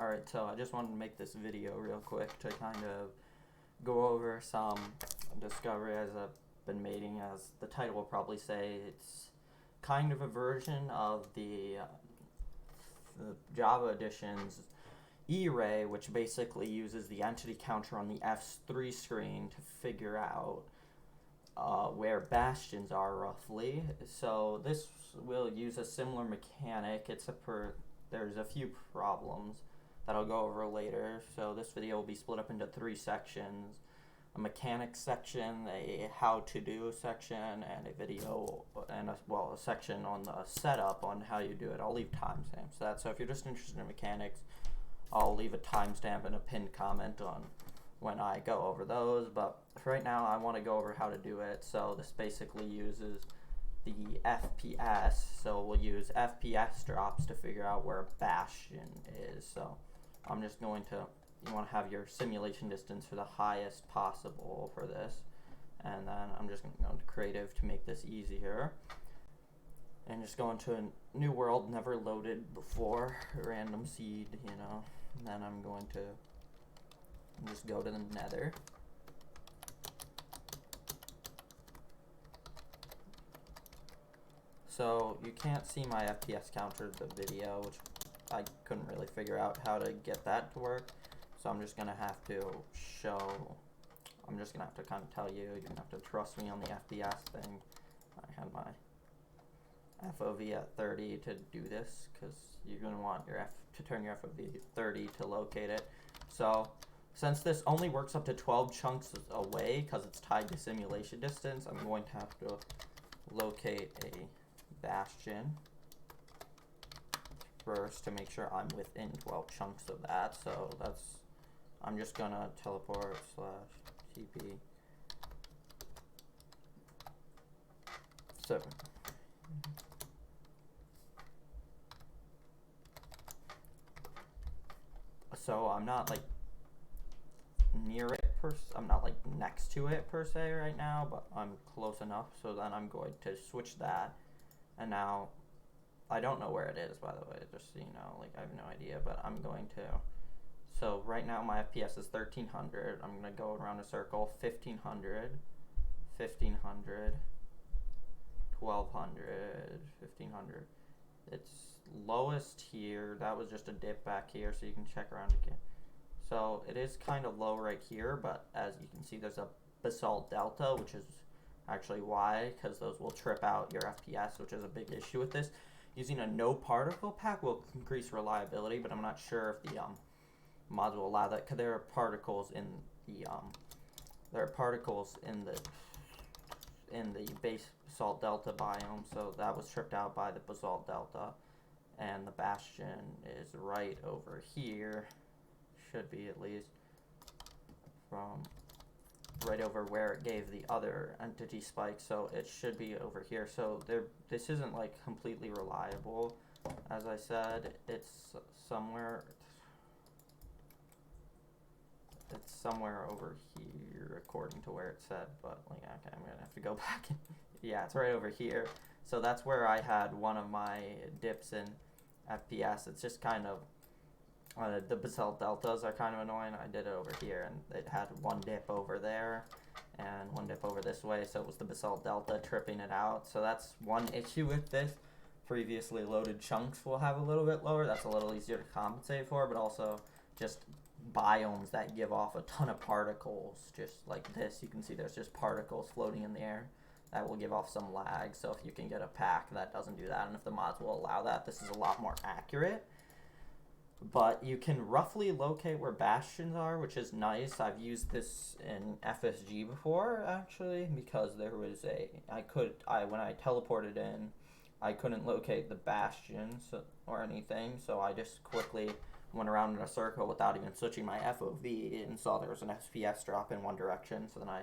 Alright, so I just wanted to make this video real quick to kind of go over some discovery as I've been making. As the title will probably say, it's kind of a version of the Java edition's E-ray, which basically uses the entity counter on the F3 screen to figure out where bastions are roughly. So this will use a similar mechanic, except for there's a few problems that I'll go over later. So this video will be split up into 3 sections: a mechanics section, a how-to-do section, and a video, and a section on the setup on how you do it. I'll leave timestamps for that. So if you're just interested in mechanics, I'll leave a timestamp and a pinned comment on when I go over those. But for right now, I want to go over how to do it. So this basically uses the FPS. So we'll use FPS drops to figure out where a bastion is. So I'm just going to, you want to have your simulation distance for the highest possible for this. And then I'm just going to go into creative to make this easier. And just go into a new world, never loaded before, random seed, you know. And then I'm going to just go to the nether. So you can't see my FPS counter in the video, which I couldn't really figure out how to get that to work. So I'm just gonna have to kind of tell you, you're gonna have to trust me on the FPS thing. I had my FOV at 30 to do this, because you're gonna want to turn your FOV 30 to locate it. So since this only works up to 12 chunks away, because it's tied to simulation distance, I'm going to have to locate a bastion first to make sure I'm within 12 chunks of that. So I'm just gonna teleport / TP 7. So I'm not like near it I'm not like next to it per se right now, but I'm close enough. So then I'm going to switch that, and now I don't know where it is, by the way, just so you know, like I have no idea, but I'm going to. So right now my FPS is 1300. I'm going to go around a circle: 1500, 1500, 1200, 1500. It's lowest here. That was just a dip back here, so you can check around again. So it is kind of low right here, but as you can see, there's a Basalt delta, which is actually why, because those will trip out your FPS, which is a big issue with this. Using a no particle pack will increase reliability, but I'm not sure if the mods will allow that, because there are particles in the Basalt delta biome. So that was tripped out by the Basalt delta, and the bastion is right over here. Should be, at least, from right over where it gave the other entity spike, so it should be over here. So this isn't like completely reliable. As I said, it's somewhere over here according to where it said, but like, okay, I'm gonna have to go back and yeah, it's right over here. So that's where I had one of my dips in FPS. It's just kind of the Basalt deltas are kind of annoying. I did it over here, and it had one dip over there and one dip over this way, so it was the Basalt delta tripping it out. So that's one issue with this. Previously loaded chunks will have a little bit lower. That's a little easier to compensate for, but also just biomes that give off a ton of particles, just like this. You can see there's just particles floating in the air. That will give off some lag. So if you can get a pack that doesn't do that, and if the mods will allow that, this is a lot more accurate. But you can roughly locate where bastions are, which is nice. I've used this in FSG before, actually, because there was when I teleported in, I couldn't locate the bastions or anything, so I just quickly went around in a circle without even switching my FOV and saw there was an FPS drop in one direction, so then I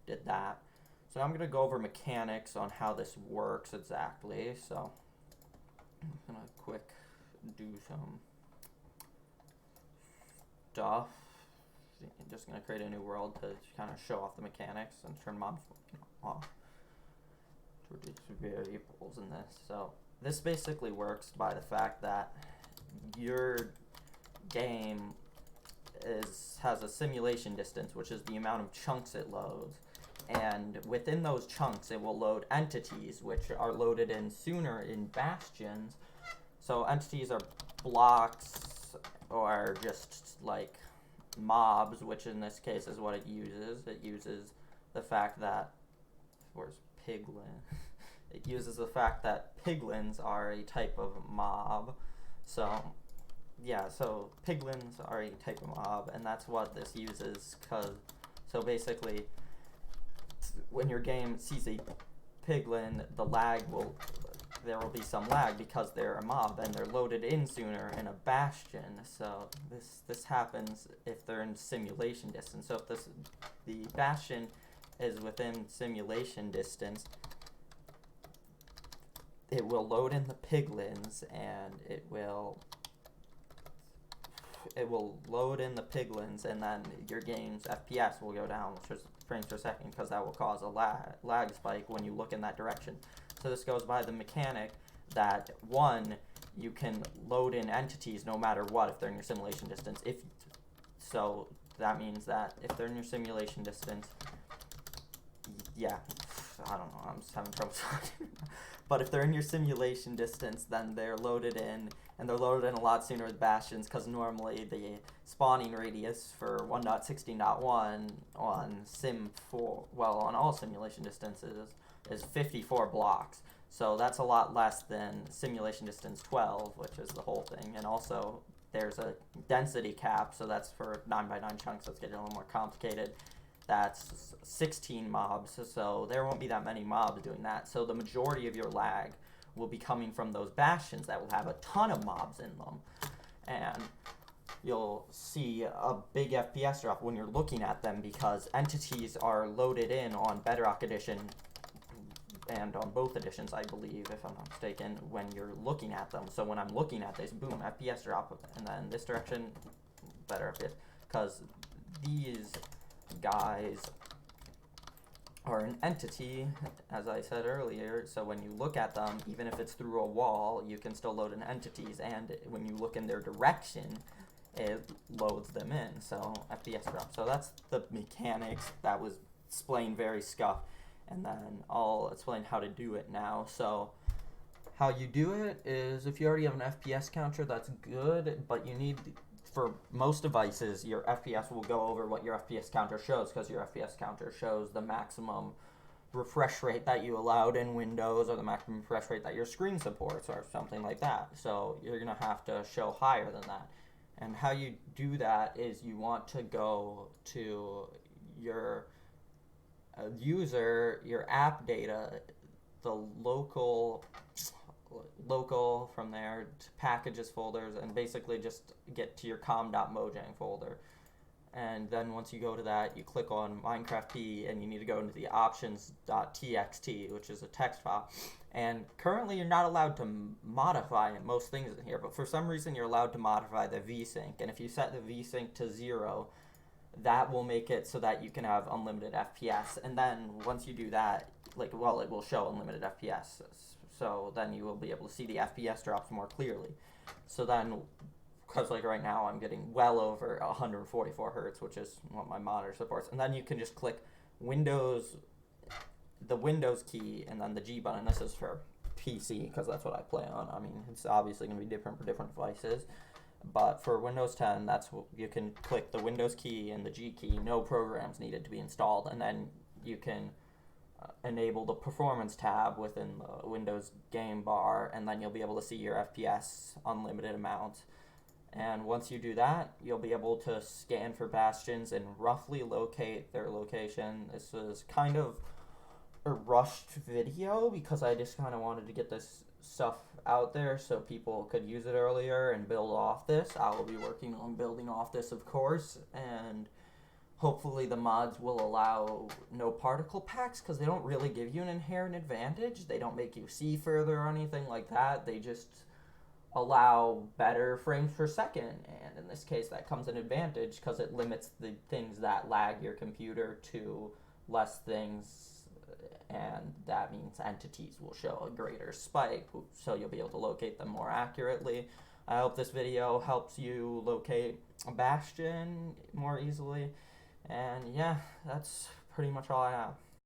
did that. So now I'm going to go over mechanics on how this works exactly. So I'm going to quick do some stuff. I'm just going to create a new world to kind of show off the mechanics and turn mobs off to reduce variables in this. So this basically works by the fact that your game has a simulation distance, which is the amount of chunks it loads. And within those chunks, it will load entities, which are loaded in sooner in bastions. So entities are blocks or just like mobs, which in this case is what it uses. It uses the fact that, where's piglin? It uses the fact that piglins are a type of mob. So yeah, so piglins are a type of mob, and that's what this uses. So basically, when your game sees a piglin, there will be some lag because they're a mob and they're loaded in sooner in a bastion. So this happens if they're in simulation distance. So if the bastion is within simulation distance, it will load in the piglins, and it will load in the piglins, and then your game's FPS will go down, which is frames per second, because that will cause a lag spike when you look in that direction. So this goes by the mechanic that, one, you can load in entities no matter what if they're in your simulation distance. So that means that if they're in your simulation distance, yeah, I don't know, I'm just having trouble talking. But if they're in your simulation distance, then they're loaded in, and they're loaded in a lot sooner with bastions, because normally the spawning radius for 1.16.1 on Sim 4, well, on all simulation distances, is 54 blocks. So that's a lot less than simulation distance 12, which is the whole thing. And also, there's a density cap, so that's for 9x9 chunks, so it's getting a little more complicated. That's 16 mobs, so there won't be that many mobs doing that. So the majority of your lag will be coming from those bastions that will have a ton of mobs in them. And you'll see a big FPS drop when you're looking at them, because entities are loaded in on Bedrock Edition and on both editions, I believe, if I'm not mistaken, when you're looking at them. So when I'm looking at this, boom, FPS drop, and then this direction, better FPS, because these guys are an entity, as I said earlier. So when you look at them, even if it's through a wall, you can still load in entities, and when you look in their direction, it loads them in. So FPS drop. So that's the mechanics. That was explained very scuffed, and then I'll explain how to do it now. So how you do it is, if you already have an FPS counter, that's good, but you need, for most devices, your FPS will go over what your FPS counter shows, because your FPS counter shows the maximum refresh rate that you allowed in Windows, or the maximum refresh rate that your screen supports, or something like that. So you're going to have to show higher than that. And how you do that is you want to go to your user, your app data, the local from there to packages folders, and basically just get to your com.mojang folder. And then once you go to that, you click on Minecraft P, and you need to go into the options.txt, which is a text file. And currently you're not allowed to modify most things in here, but for some reason you're allowed to modify the vsync. And if you set the vsync to 0, that will make it so that you can have unlimited FPS. And then once you do that, it will show unlimited FPS. So then you will be able to see the FPS drops more clearly. So then, because right now I'm getting well over 144 hertz, which is what my monitor supports. And then you can just click Windows, the Windows key, and then the G button. This is for PC, because that's what I play on. I mean, it's obviously going to be different for different devices. But for Windows 10, that's what you can click the Windows key and the G key. No programs needed to be installed. And then you can enable the performance tab within the Windows game bar, and then you'll be able to see your FPS unlimited amount. And once you do that, you'll be able to scan for bastions and roughly locate their location. This is kind of a rushed video, because I just kind of wanted to get this stuff out there so people could use it earlier and build off this. I will be working on building off this, of course, and hopefully the mods will allow no particle packs, because they don't really give you an inherent advantage. They don't make you see further or anything like that. They just allow better frames per second, and in this case that comes an advantage, because it limits the things that lag your computer to less things, and that means entities will show a greater spike, so you'll be able to locate them more accurately. I hope this video helps you locate a bastion more easily. And yeah, that's pretty much all I have.